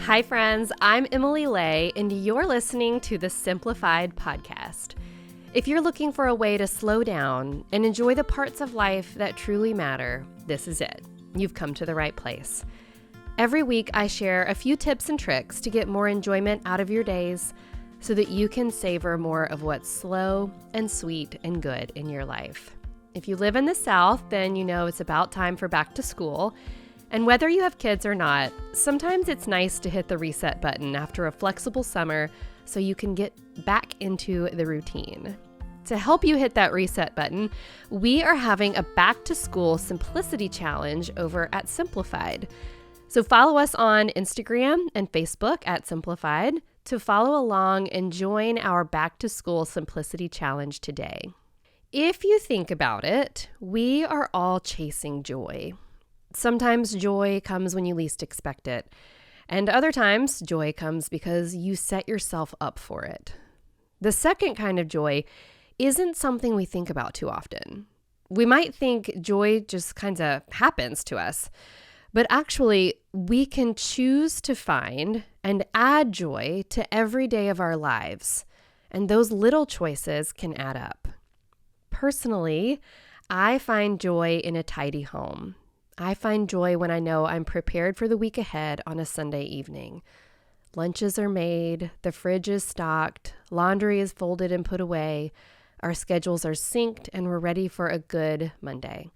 Hi, friends. I'm Emily Lay, and you're listening to the Simplified podcast. If you're looking for a way to slow down and enjoy the parts of life that truly matter, this is it. You've come to the right place. Every week, I share a few tips and tricks to get more enjoyment out of your days so that you can savor more of what's slow and sweet and good in your life. If you live in the South, then you know it's about time for back to school. And whether you have kids or not, sometimes it's nice to hit the reset button after a flexible summer so you can get back into the routine. To help you hit that reset button, we are having a back to school simplicity challenge over at Simplified. So follow us on Instagram and Facebook at Simplified to follow along and join our back to school simplicity challenge today. If you think about it, we are all chasing joy. Sometimes joy comes when you least expect it, and other times joy comes because you set yourself up for it. The second kind of joy isn't something we think about too often. We might think joy just kind of happens to us, but actually we can choose to find and add joy to every day of our lives, and those little choices can add up. Personally, I find joy in a tidy home. I find joy when I know I'm prepared for the week ahead on a Sunday evening. Lunches are made, the fridge is stocked, laundry is folded and put away, our schedules are synced, and we're ready for a good Monday.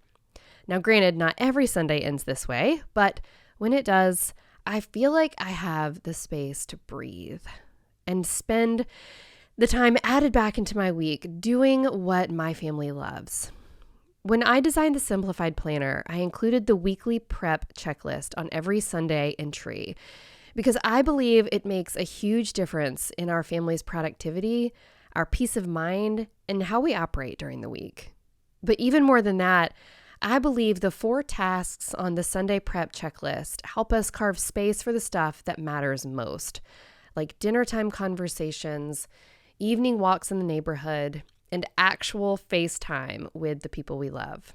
Now, granted, not every Sunday ends this way, but when it does, I feel like I have the space to breathe and spend the time added back into my week doing what my family loves. When I designed the Simplified Planner, I included the weekly prep checklist on every Sunday entry because I believe it makes a huge difference in our family's productivity, our peace of mind, and how we operate during the week. But even more than that, I believe the 4 tasks on the Sunday prep checklist help us carve space for the stuff that matters most, like dinner time conversations, evening walks in the neighborhood, and actual face time with the people we love.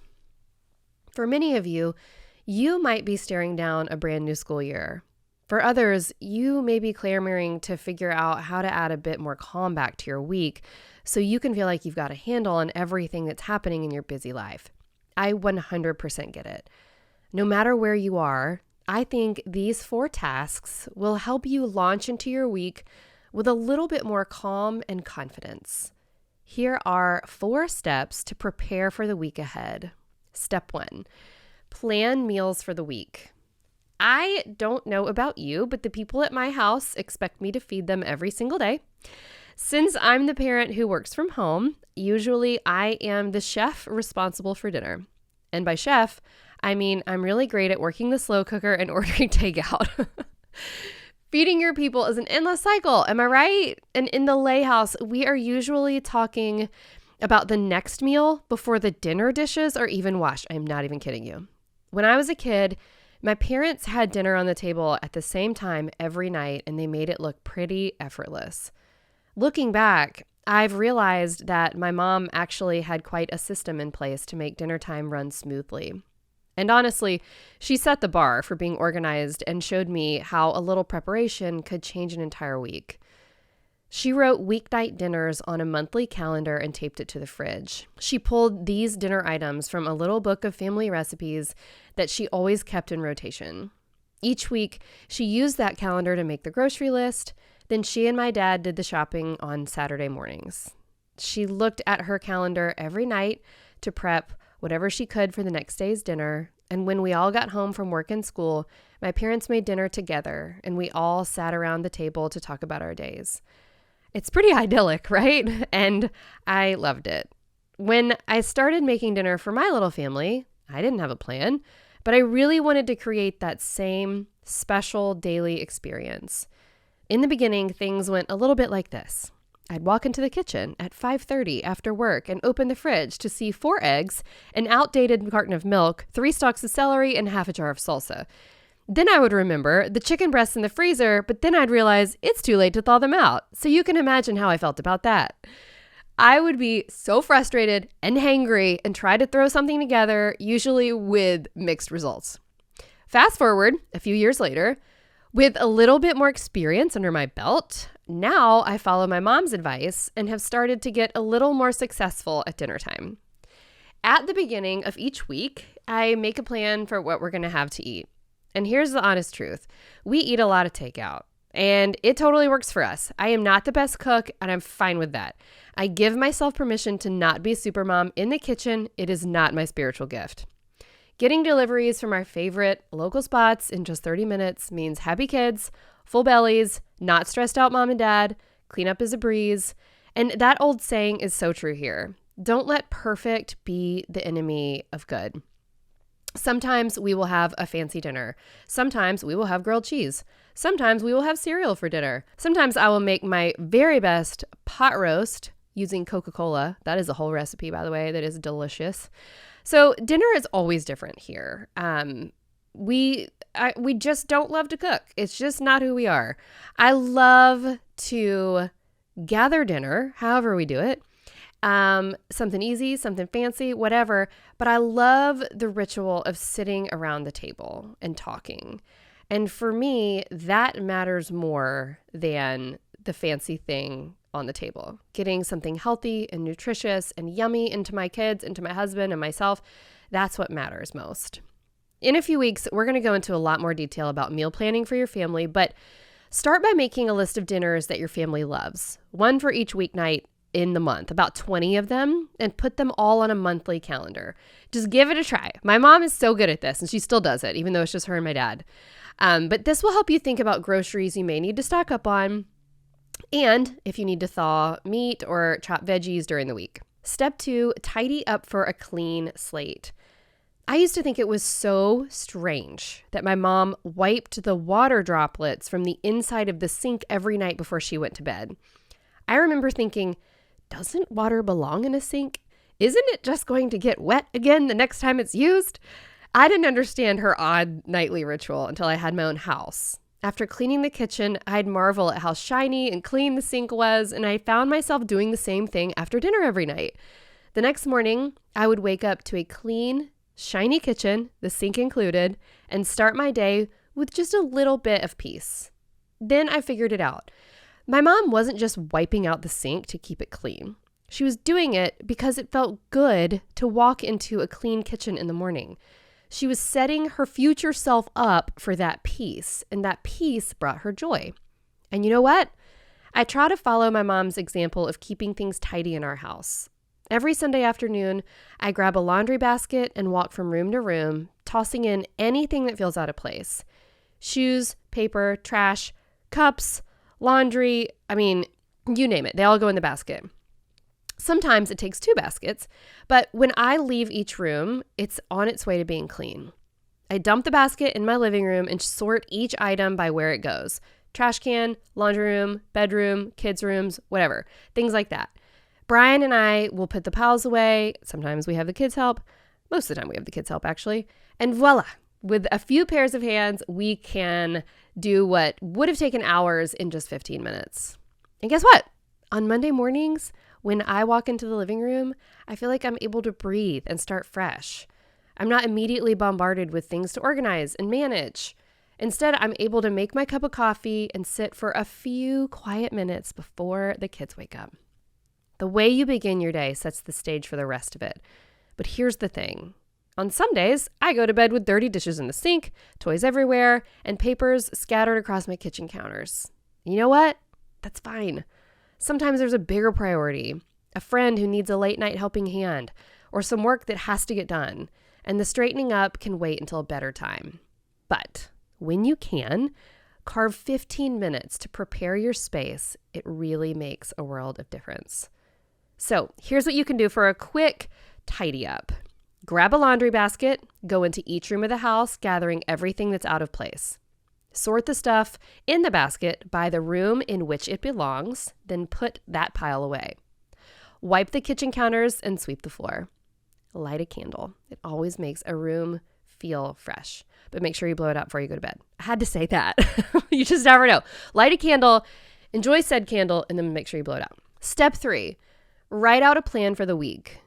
For many of you, you might be staring down a brand new school year. For others, you may be clamoring to figure out how to add a bit more calm back to your week so you can feel like you've got a handle on everything that's happening in your busy life. I 100% get it. No matter where you are, I think these 4 tasks will help you launch into your week with a little bit more calm and confidence. Here are 4 steps to prepare for the week ahead. Step 1, plan meals for the week. I don't know about you, but the people at my house expect me to feed them every single day. Since I'm the parent who works from home, usually I am the chef responsible for dinner. And by chef, I mean I'm really great at working the slow cooker and ordering takeout. Feeding your people is an endless cycle, am I right? And in the Lay house, we are usually talking about the next meal before the dinner dishes are even washed. I'm not even kidding you. When I was a kid, my parents had dinner on the table at the same time every night, and they made it look pretty effortless. Looking back, I've realized that my mom actually had quite a system in place to make dinner time run smoothly. And honestly, she set the bar for being organized and showed me how a little preparation could change an entire week. She wrote weeknight dinners on a monthly calendar and taped it to the fridge. She pulled these dinner items from a little book of family recipes that she always kept in rotation. Each week, she used that calendar to make the grocery list. Then she and my dad did the shopping on Saturday mornings. She looked at her calendar every night to prep whatever she could for the next day's dinner, and when we all got home from work and school, my parents made dinner together, and we all sat around the table to talk about our days. It's pretty idyllic, right? And I loved it. When I started making dinner for my little family, I didn't have a plan, but I really wanted to create that same special daily experience. In the beginning, things went a little bit like this. I'd walk into the kitchen at 5:30 after work and open the fridge to see 4 eggs, an outdated carton of milk, 3 stalks of celery, and half a jar of salsa. Then I would remember the chicken breasts in the freezer, but then I'd realize it's too late to thaw them out. So you can imagine how I felt about that. I would be so frustrated and hangry and try to throw something together, usually with mixed results. Fast forward a few years later, With a little bit more experience under my belt, now I follow my mom's advice and have started to get a little more successful at dinner time. At the beginning of each week, I make a plan for what we're going to have to eat. And here's the honest truth. We eat a lot of takeout, and it totally works for us. I am not the best cook, and I'm fine with that. I give myself permission to not be supermom in the kitchen. It is not my spiritual gift. Getting deliveries from our favorite local spots in just 30 minutes means happy kids, full bellies, not stressed out mom and dad, cleanup is a breeze. And that old saying is so true here. Don't let perfect be the enemy of good. Sometimes we will have a fancy dinner. Sometimes we will have grilled cheese. Sometimes we will have cereal for dinner. Sometimes I will make my very best pot roast using Coca-Cola. That is a whole recipe, by the way, that is delicious. So dinner is always different here. We just don't love to cook. It's just not who we are. I love to gather dinner, however we do it. Something easy, something fancy, whatever. But I love the ritual of sitting around the table and talking. And for me, that matters more than the fancy thing on the table. Getting something healthy and nutritious and yummy into my kids, into my husband and myself, that's what matters most. In a few weeks, we're going to go into a lot more detail about meal planning for your family, but start by making a list of dinners that your family loves, one for each weeknight in the month, about 20 of them, and put them all on a monthly calendar. Just give it a try. My mom is so good at this, and she still does it, even though it's just her and my dad. But this will help you think about groceries you may need to stock up on, and if you need to thaw meat or chop veggies during the week. Step 2, tidy up for a clean slate. I used to think it was so strange that my mom wiped the water droplets from the inside of the sink every night before she went to bed. I remember thinking, doesn't water belong in a sink? Isn't it just going to get wet again the next time it's used? I didn't understand her odd nightly ritual until I had my own house. After cleaning the kitchen, I'd marvel at how shiny and clean the sink was, and I found myself doing the same thing after dinner every night. The next morning, I would wake up to a clean, shiny kitchen, the sink included, and start my day with just a little bit of peace. Then I figured it out. My mom wasn't just wiping out the sink to keep it clean. She was doing it because it felt good to walk into a clean kitchen in the morning. She was setting her future self up for that peace, and that peace brought her joy. And you know what? I try to follow my mom's example of keeping things tidy in our house. Every Sunday afternoon, I grab a laundry basket and walk from room to room, tossing in anything that feels out of place. Shoes, paper, trash, cups, laundry, you name it. They all go in the basket. Sometimes it takes 2 baskets, but when I leave each room, it's on its way to being clean. I dump the basket in my living room and sort each item by where it goes. Trash can, laundry room, bedroom, kids' rooms, whatever. Things like that. Brian and I will put the piles away. Sometimes we have the kids help. Most of the time we have the kids help, actually. And voila, with a few pairs of hands, we can do what would have taken hours in just 15 minutes. And guess what? On Monday mornings, when I walk into the living room, I feel like I'm able to breathe and start fresh. I'm not immediately bombarded with things to organize and manage. Instead, I'm able to make my cup of coffee and sit for a few quiet minutes before the kids wake up. The way you begin your day sets the stage for the rest of it. But here's the thing. On some days, I go to bed with dirty dishes in the sink, toys everywhere, and papers scattered across my kitchen counters. And you know what? That's fine. Sometimes there's a bigger priority, a friend who needs a late night helping hand, or some work that has to get done, and the straightening up can wait until a better time. But when you can, carve 15 minutes to prepare your space. It really makes a world of difference. So here's what you can do for a quick tidy up. Grab a laundry basket, go into each room of the house, gathering everything that's out of place. Sort the stuff in the basket by the room in which it belongs, then put that pile away. Wipe the kitchen counters and sweep the floor. Light a candle. It always makes a room feel fresh, but make sure you blow it out before you go to bed. I had to say that. You just never know. Light a candle, enjoy said candle, and then make sure you blow it out. Step 3, write out a plan for the week.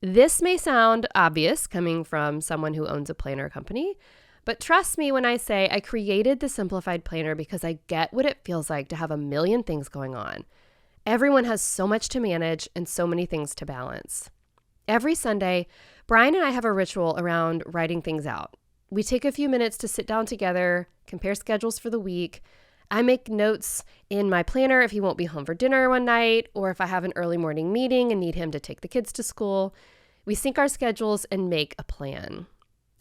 This may sound obvious coming from someone who owns a planner company, But trust me when I say I created the Simplified Planner because I get what it feels like to have a million things going on. Everyone has so much to manage and so many things to balance. Every Sunday, Brian and I have a ritual around writing things out. We take a few minutes to sit down together, compare schedules for the week. I make notes in my planner if he won't be home for dinner one night, or if I have an early morning meeting and need him to take the kids to school. We sync our schedules and make a plan.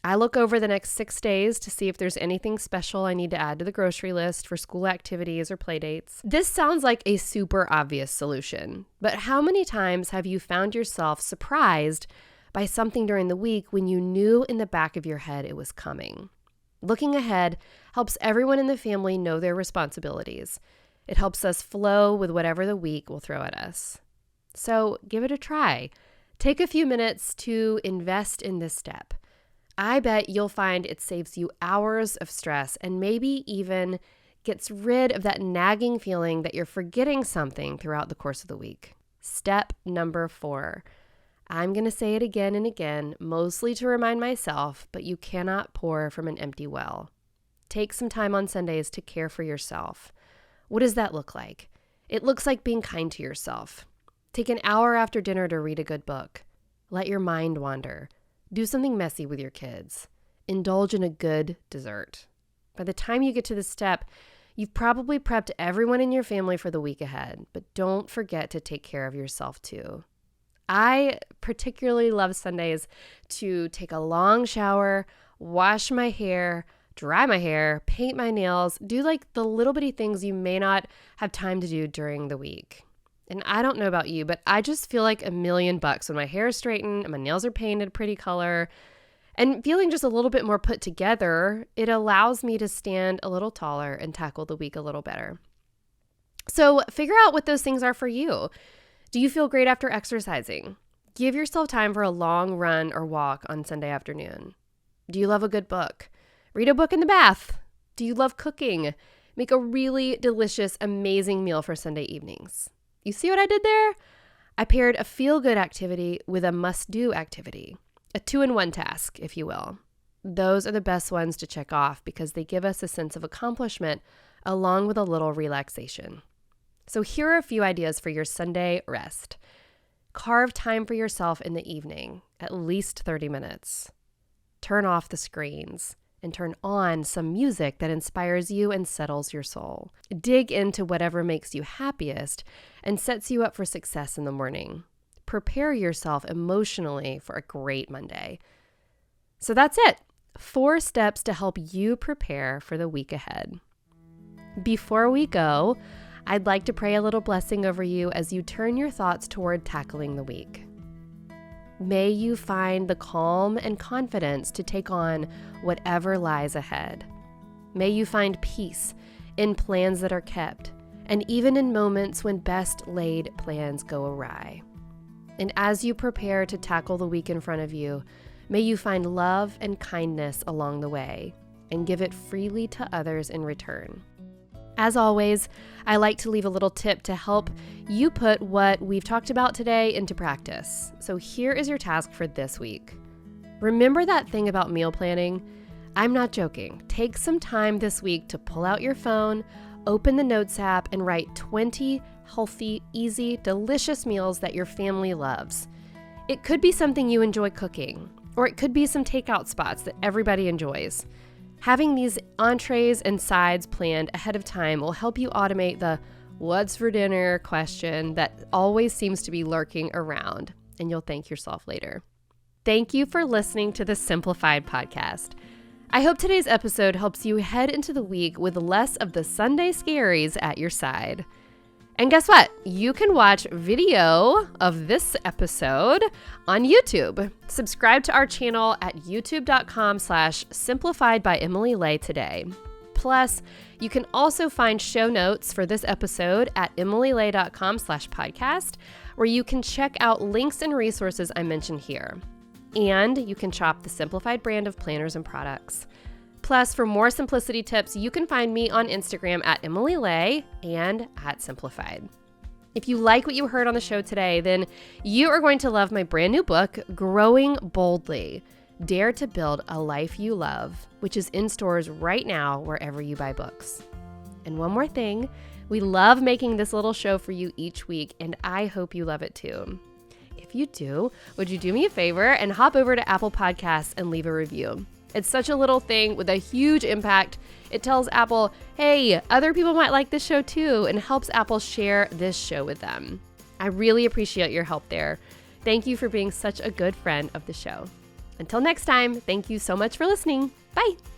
I look over the next 6 days to see if there's anything special I need to add to the grocery list for school activities or play dates. This sounds like a super obvious solution, but how many times have you found yourself surprised by something during the week when you knew in the back of your head it was coming? Looking ahead helps everyone in the family know their responsibilities. It helps us flow with whatever the week will throw at us. So give it a try. Take a few minutes to invest in this step. I bet you'll find it saves you hours of stress and maybe even gets rid of that nagging feeling that you're forgetting something throughout the course of the week. Step number 4. I'm going to say it again and again, mostly to remind myself, but you cannot pour from an empty well. Take some time on Sundays to care for yourself. What does that look like? It looks like being kind to yourself. Take an hour after dinner to read a good book. Let your mind wander. Do something messy with your kids. Indulge in a good dessert. By the time you get to this step, you've probably prepped everyone in your family for the week ahead, but don't forget to take care of yourself too. I particularly love Sundays to take a long shower, wash my hair, dry my hair, paint my nails, do like the little bitty things you may not have time to do during the week. And I don't know about you, but I just feel like $1,000,000 when my hair is straightened and my nails are painted a pretty color. And feeling just a little bit more put together, it allows me to stand a little taller and tackle the week a little better. So figure out what those things are for you. Do you feel great after exercising? Give yourself time for a long run or walk on Sunday afternoon. Do you love a good book? Read a book in the bath. Do you love cooking? Make a really delicious, amazing meal for Sunday evenings. You see what I did there? I paired a feel-good activity with a must-do activity, a 2-in-1 task, if you will. Those are the best ones to check off because they give us a sense of accomplishment along with a little relaxation. So here are a few ideas for your Sunday rest. Carve time for yourself in the evening, at least 30 minutes. Turn off the screens and turn on some music that inspires you and settles your soul. Dig into whatever makes you happiest and sets you up for success in the morning. Prepare yourself emotionally for a great Monday. So that's it. 4 steps to help you prepare for the week ahead. Before we go, I'd like to pray a little blessing over you as you turn your thoughts toward tackling the week. May you find the calm and confidence to take on whatever lies ahead. May you find peace in plans that are kept, and even in moments when best laid plans go awry. And as you prepare to tackle the week in front of you, may you find love and kindness along the way, and give it freely to others in return. As always, I like to leave a little tip to help you put what we've talked about today into practice. So here is your task for this week. Remember that thing about meal planning? I'm not joking. Take some time this week to pull out your phone, open the Notes app, and write 20 healthy, easy, delicious meals that your family loves. It could be something you enjoy cooking, or it could be some takeout spots that everybody enjoys. Having these entrees and sides planned ahead of time will help you automate the "what's for dinner" question that always seems to be lurking around, and you'll thank yourself later. Thank you for listening to the Simplified podcast. I hope today's episode helps you head into the week with less of the Sunday scaries at your side. And guess what? You can watch video of this episode on YouTube. Subscribe to our channel at youtube.com/simplified by Emily Lay today. Plus, you can also find show notes for this episode at emilylay.com/podcast, where you can check out links and resources I mentioned here. And you can shop the Simplified brand of planners and products. Plus, for more simplicity tips, you can find me on Instagram at Emily Lay and at Simplified. If you like what you heard on the show today, then you are going to love my brand new book, Growing Boldly. Dare to Build a Life You Love, which is in stores right now wherever you buy books. And one more thing, we love making this little show for you each week, and I hope you love it too. If you do, would you do me a favor and hop over to Apple Podcasts and leave a review? It's such a little thing with a huge impact. It tells Apple, hey, other people might like this show too, and helps Apple share this show with them. I really appreciate your help there. Thank you for being such a good friend of the show. Until next time, thank you so much for listening. Bye.